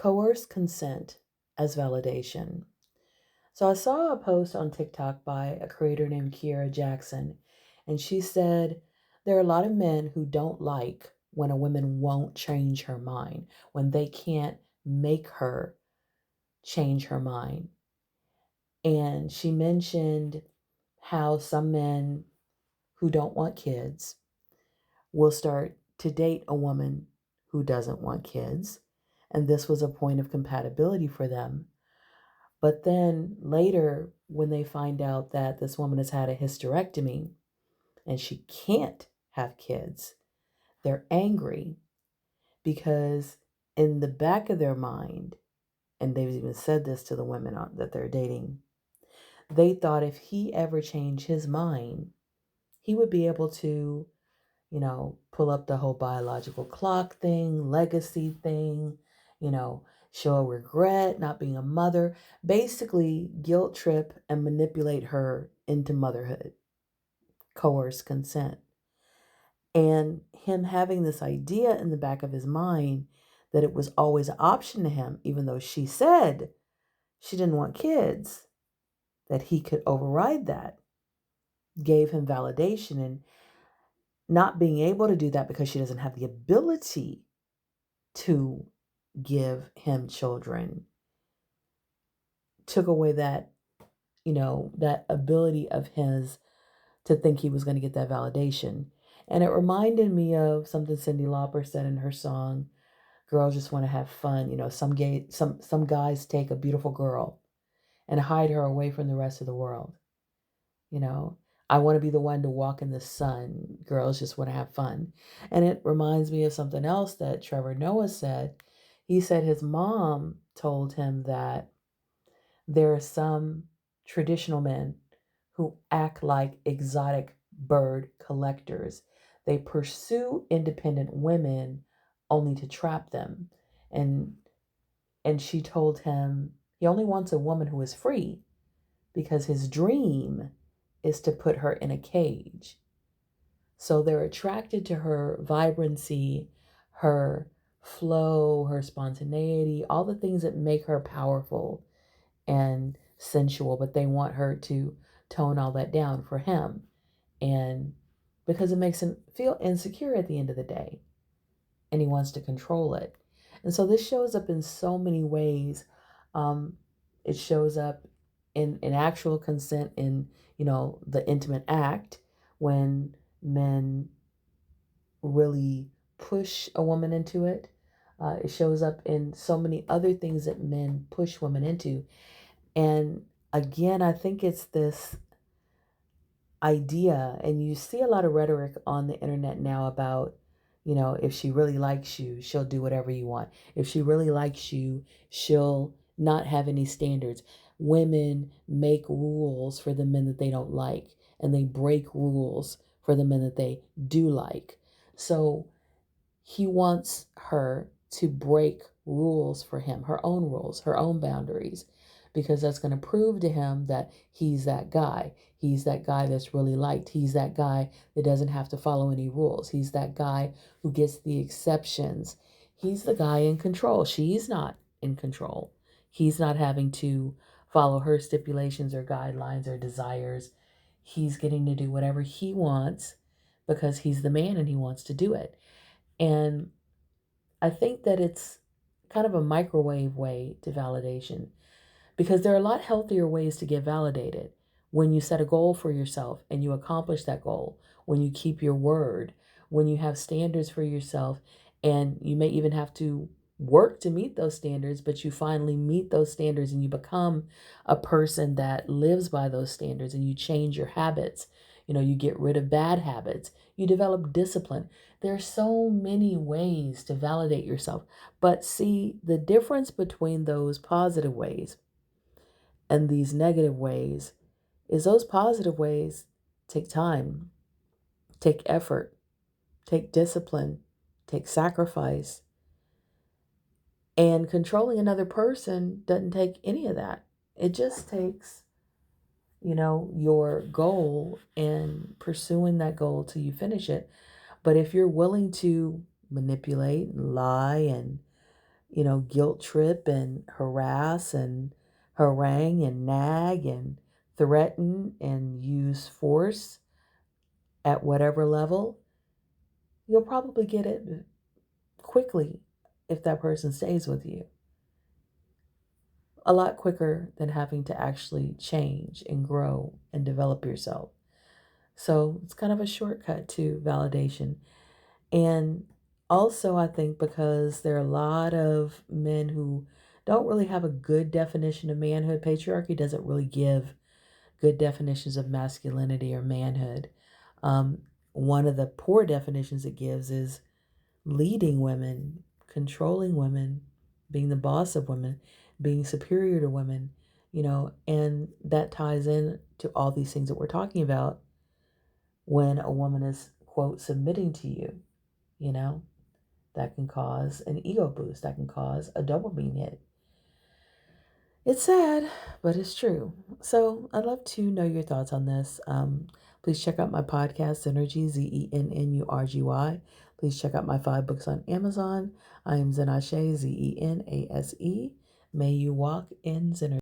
Coerced consent as validation. So I saw a post on TikTok by a creator named Kiera Jackson, and she said there are a lot of men who don't like when a woman won't change her mind, when they can't make her change her mind. And she mentioned how some men who don't want kids will start to date a woman who doesn't want kids. And this was a point of compatibility for them. But then later, when they find out that this woman has had a hysterectomy and she can't have kids, they're angry because in the back of their mind, and they've even said this to the women that they're dating, they thought if he ever changed his mind, he would be able to, pull up the whole biological clock thing, legacy thing, show a regret, not being a mother, basically guilt trip and manipulate her into motherhood, coerced consent. And him having this idea in the back of his mind that it was always an option to him, even though she said she didn't want kids, that he could override that, gave him validation. And not being able to do that because she doesn't have the ability to give him children took away that, that ability of his to think he was going to get that validation. And it reminded me of something Cyndi Lauper said in her song, Girls Just Want to Have Fun. Some guys take a beautiful girl and hide her away from the rest of the world. You know, I want to be the one to walk in the sun. Girls just want to have fun. And it reminds me of something else that Trevor Noah said. He said his mom told him that there are some traditional men who act like exotic bird collectors. They pursue independent women only to trap them. And she told him he only wants a woman who is free because his dream is to put her in a cage. So they're attracted to her vibrancy, her flow, her spontaneity, all the things that make her powerful and sensual, but they want her to tone all that down for him. And because it makes him feel insecure at the end of the day, and he wants to control it. And so this shows up in so many ways. Um, it shows up in actual consent in, the intimate act when men really push a woman into it. It shows up in so many other things that men push women into. And again, I think it's this idea, and you see a lot of rhetoric on the internet now about, if she really likes you, she'll do whatever you want. If she really likes you, she'll not have any standards. Women make rules for the men that they don't like, and they break rules for the men that they do like. So he wants her to break rules for him, her own rules, her own boundaries, because that's going to prove to him that he's that guy. He's that guy that's really liked. He's that guy that doesn't have to follow any rules. He's that guy who gets the exceptions. He's the guy in control. She's not in control. He's not having to follow her stipulations or guidelines or desires. He's getting to do whatever he wants because he's the man and he wants to do it. And I think that it's kind of a microwave way to validation because there are a lot healthier ways to get validated when you set a goal for yourself and you accomplish that goal, when you keep your word, when you have standards for yourself, and you may even have to work to meet those standards, but you finally meet those standards and you become a person that lives by those standards and you change your habits. You get rid of bad habits, you develop discipline. There are so many ways to validate yourself. But see, the difference between those positive ways and these negative ways is those positive ways take time, take effort, take discipline, take sacrifice. And controlling another person doesn't take any of that. It just takes, your goal and pursuing that goal till you finish it. But if you're willing to manipulate and lie and, guilt trip and harass and harangue and nag and threaten and use force at whatever level, you'll probably get it quickly if that person stays with you. A lot quicker than having to actually change and grow and develop yourself. So it's kind of a shortcut to validation. And also, I think because there are a lot of men who don't really have a good definition of manhood, patriarchy doesn't really give good definitions of masculinity or manhood. Um, One of the poor definitions it gives is leading women, controlling women, being the boss of women, being superior to women, and that ties in to all these things that we're talking about when a woman is, quote, submitting to you, you know, that can cause an ego boost, that can cause a dopamine hit. It's sad, but it's true. So I'd love to know your thoughts on this. Please check out my podcast, Zenurgy, Zennurgy. Please check out my 5 books on Amazon. I am Zenashe, Zenase. May you walk in Zenergy.